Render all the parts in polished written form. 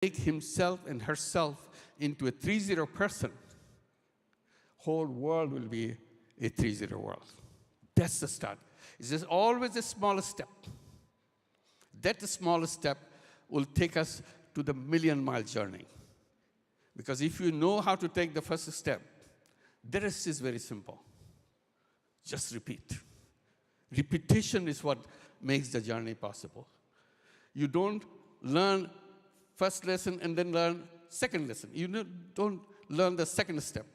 make himself and herself into a 3-0 person, whole world will be a 3-0 world. That's the start. It's just always the smallest step. That smallest step will take us to the million-mile journey. Because if you know how to take the first step, the rest is very simple. Just repeat. Repetition is what makes the journey possible. You don't learn first lesson and then learn second lesson. You don't learn the second step.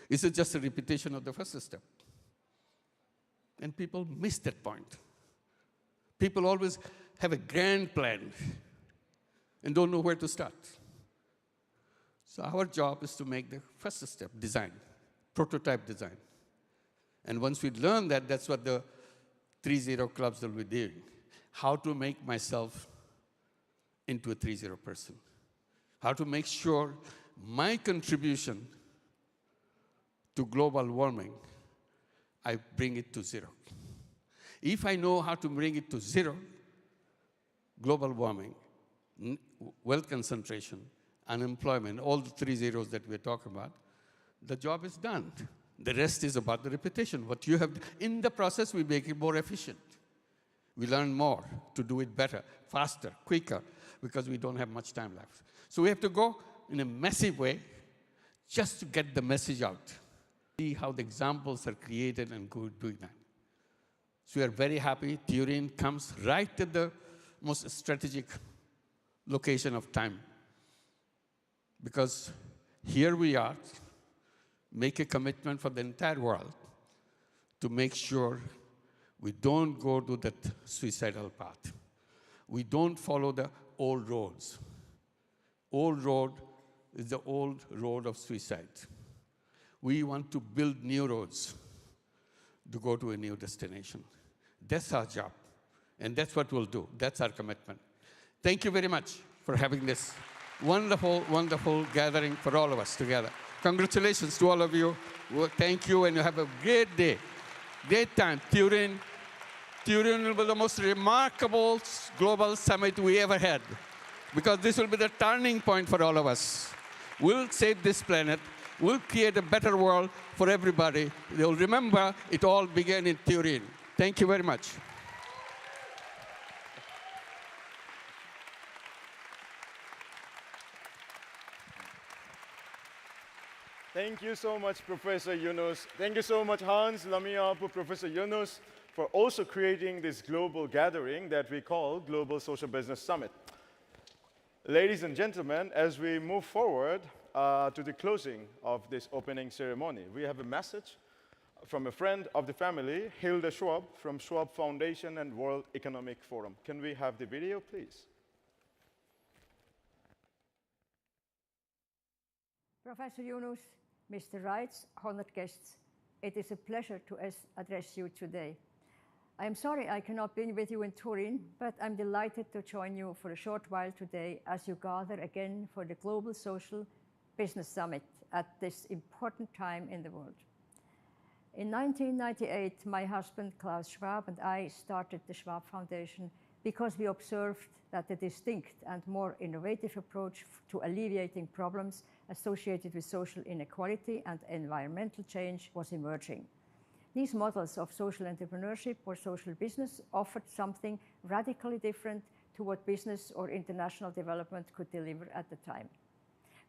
It's just a repetition of the first step. And people miss that point. People always have a grand plan and don't know where to start. So our job is to make the first step, design, prototype design. And once we learn that, that's what the 3-0 clubs will be doing. How to make myself into a 3-0 person. How to make sure my contribution to global warming, I bring it to 0. If I know how to bring it to 0, global warming, wealth concentration, unemployment, all the 3 zeros that we're talking about, the job is done. The rest is about the repetition. What you have, in the process, we make it more efficient. We learn more to do it better, faster, quicker, because we don't have much time left. So we have to go in a massive way just to get the message out. See how the examples are created and go doing that. So we are very happy Turin comes right at the most strategic location of time. Because here we are, make a commitment for the entire world to make sure we don't go to that suicidal path. We don't follow the old roads. Old road is the old road of suicide. We want to build new roads to go to a new destination. That's our job, and that's what we'll do. That's our commitment. Thank you very much for having this wonderful, wonderful gathering for all of us together. Congratulations to all of you. Thank you, and you have a great day. Great time. Turin will be the most remarkable global summit we ever had, because this will be the turning point for all of us. We'll save this planet. We'll create a better world for everybody. They'll remember it all began in Turin. Thank you very much. Thank you so much, Professor Yunus. Thank you so much, Hans, Lamia, Professor Yunus, for also creating this global gathering that we call Global Social Business Summit. Ladies and gentlemen, as we move forward to the closing of this opening ceremony, we have a message from a friend of the family, Hilda Schwab, from Schwab Foundation and World Economic Forum. Can we have the video, please? Professor Yunus, Mr. Reitz, honored guests, it is a pleasure to address you today. I am sorry I cannot be with you in Turin, but I'm delighted to join you for a short while today as you gather again for the Global Social Business Summit at this important time in the world. In 1998, my husband Klaus Schwab and I started the Schwab Foundation because we observed that a distinct and more innovative approach to alleviating problems associated with social inequality and environmental change was emerging. These models of social entrepreneurship or social business offered something radically different to what business or international development could deliver at the time.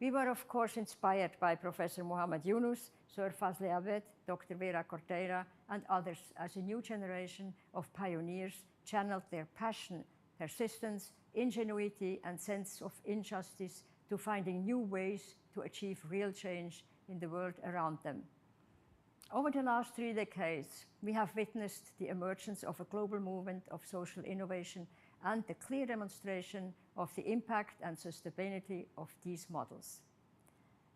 We were, of course, inspired by Professor Muhammad Yunus, Sir Fazli Abed, Dr. Vera Corteira, and others as a new generation of pioneers channeled their passion, persistence, ingenuity, and sense of injustice to finding new ways to achieve real change in the world around them. Over the last 3 decades, we have witnessed the emergence of a global movement of social innovation and the clear demonstration of the impact and sustainability of these models.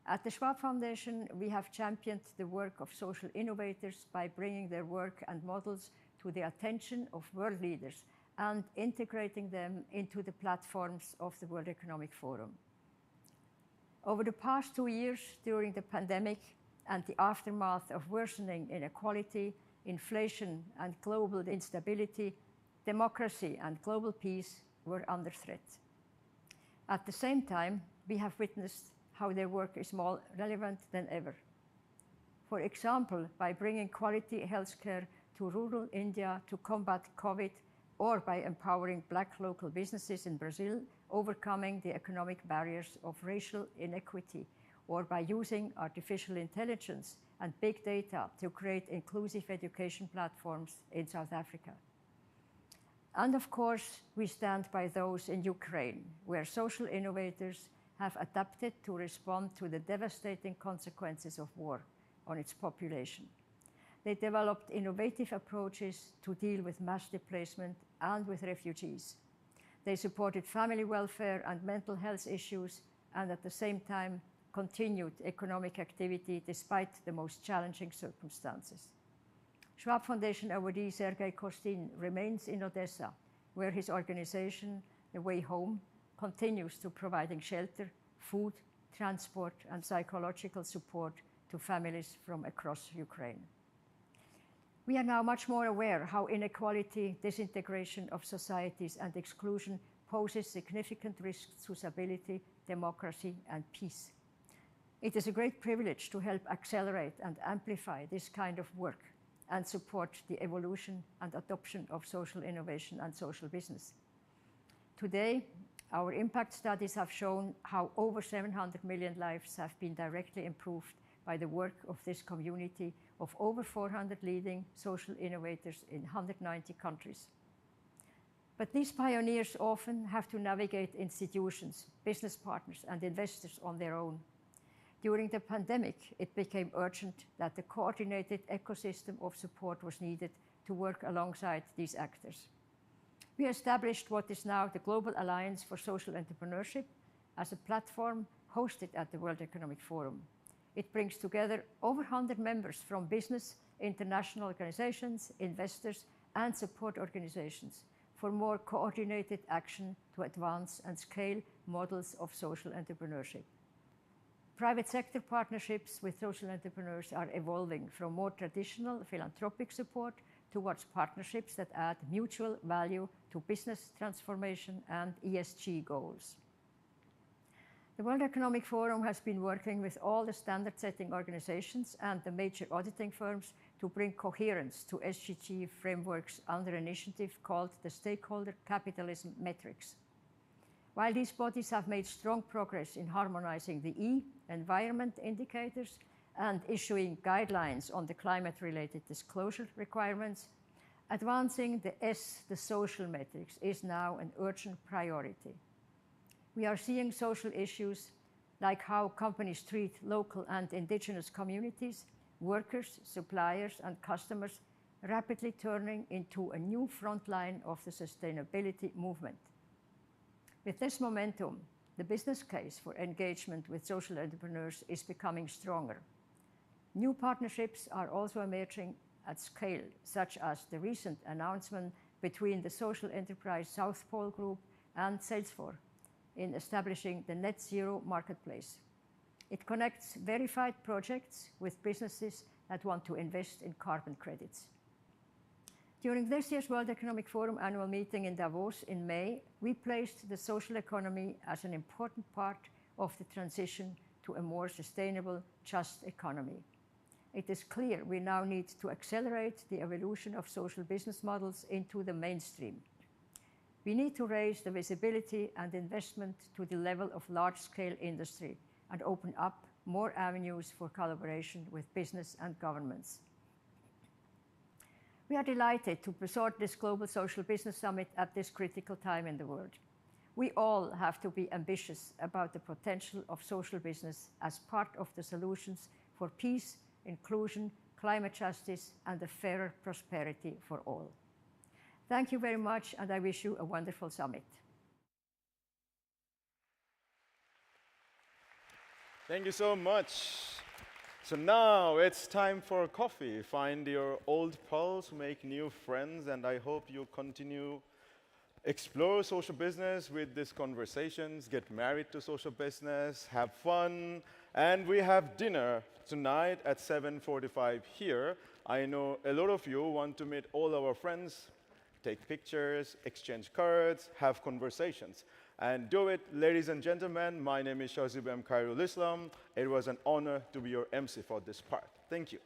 At the Schwab Foundation, we have championed the work of social innovators by bringing their work and models to the attention of world leaders and integrating them into the platforms of the World Economic Forum. Over the past 2 years, during the pandemic and the aftermath of worsening inequality, inflation, and global instability, democracy and global peace were under threat. At the same time, we have witnessed how their work is more relevant than ever. For example, by bringing quality healthcare to rural India to combat COVID, or by empowering Black local businesses in Brazil, overcoming the economic barriers of racial inequity, or by using artificial intelligence and big data to create inclusive education platforms in South Africa. And of course, we stand by those in Ukraine, where social innovators have adapted to respond to the devastating consequences of war on its population. They developed innovative approaches to deal with mass displacement and with refugees. They supported family welfare and mental health issues, and at the same time continued economic activity despite the most challenging circumstances. Schwab Foundation awardee Sergei Kostin remains in Odessa, where his organization, The Way Home, continues to providing shelter, food, transport, and psychological support to families from across Ukraine. We are now much more aware how inequality, disintegration of societies, and exclusion poses significant risks to stability, democracy, and peace. It is a great privilege to help accelerate and amplify this kind of work and support the evolution and adoption of social innovation and social business. Today, our impact studies have shown how over 700 million lives have been directly improved by the work of this community of over 400 leading social innovators in 190 countries. But these pioneers often have to navigate institutions, business partners, and investors on their own. During the pandemic, it became urgent that the coordinated ecosystem of support was needed to work alongside these actors. We established what is now the Global Alliance for Social Entrepreneurship as a platform hosted at the World Economic Forum. It brings together over 100 members from business, international organizations, investors, and support organizations for more coordinated action to advance and scale models of social entrepreneurship. Private sector partnerships with social entrepreneurs are evolving from more traditional philanthropic support towards partnerships that add mutual value to business transformation and ESG goals. The World Economic Forum has been working with all the standard-setting organizations and the major auditing firms to bring coherence to SDG frameworks under an initiative called the Stakeholder Capitalism Metrics. While these bodies have made strong progress in harmonizing the E, environment indicators, and issuing guidelines on the climate-related disclosure requirements, advancing the S, the social metrics, is now an urgent priority. We are seeing social issues like how companies treat local and indigenous communities, workers, suppliers, and customers rapidly turning into a new front line of the sustainability movement. With this momentum, the business case for engagement with social entrepreneurs is becoming stronger. New partnerships are also emerging at scale, such as the recent announcement between the social enterprise South Pole Group and Salesforce in establishing the Net Zero Marketplace. It connects verified projects with businesses that want to invest in carbon credits. During this year's World Economic Forum annual meeting in Davos in May, we placed the social economy as an important part of the transition to a more sustainable, just economy. It is clear we now need to accelerate the evolution of social business models into the mainstream. We need to raise the visibility and investment to the level of large-scale industry and open up more avenues for collaboration with business and governments. We are delighted to present this Global Social Business Summit at this critical time in the world. We all have to be ambitious about the potential of social business as part of the solutions for peace, inclusion, climate justice, and a fairer prosperity for all. Thank you very much, and I wish you a wonderful summit. Thank you so much. So now it's time for coffee. Find your old pals, make new friends, and I hope you continue explore social business with these conversations, get married to social business, have fun, and we have dinner tonight at 7:45 here. I know a lot of you want to meet all our friends, take pictures, exchange cards, have conversations. And do it, ladies and gentlemen. My name is Shazib M. Khairul Islam. It was an honor to be your MC for this part. Thank you.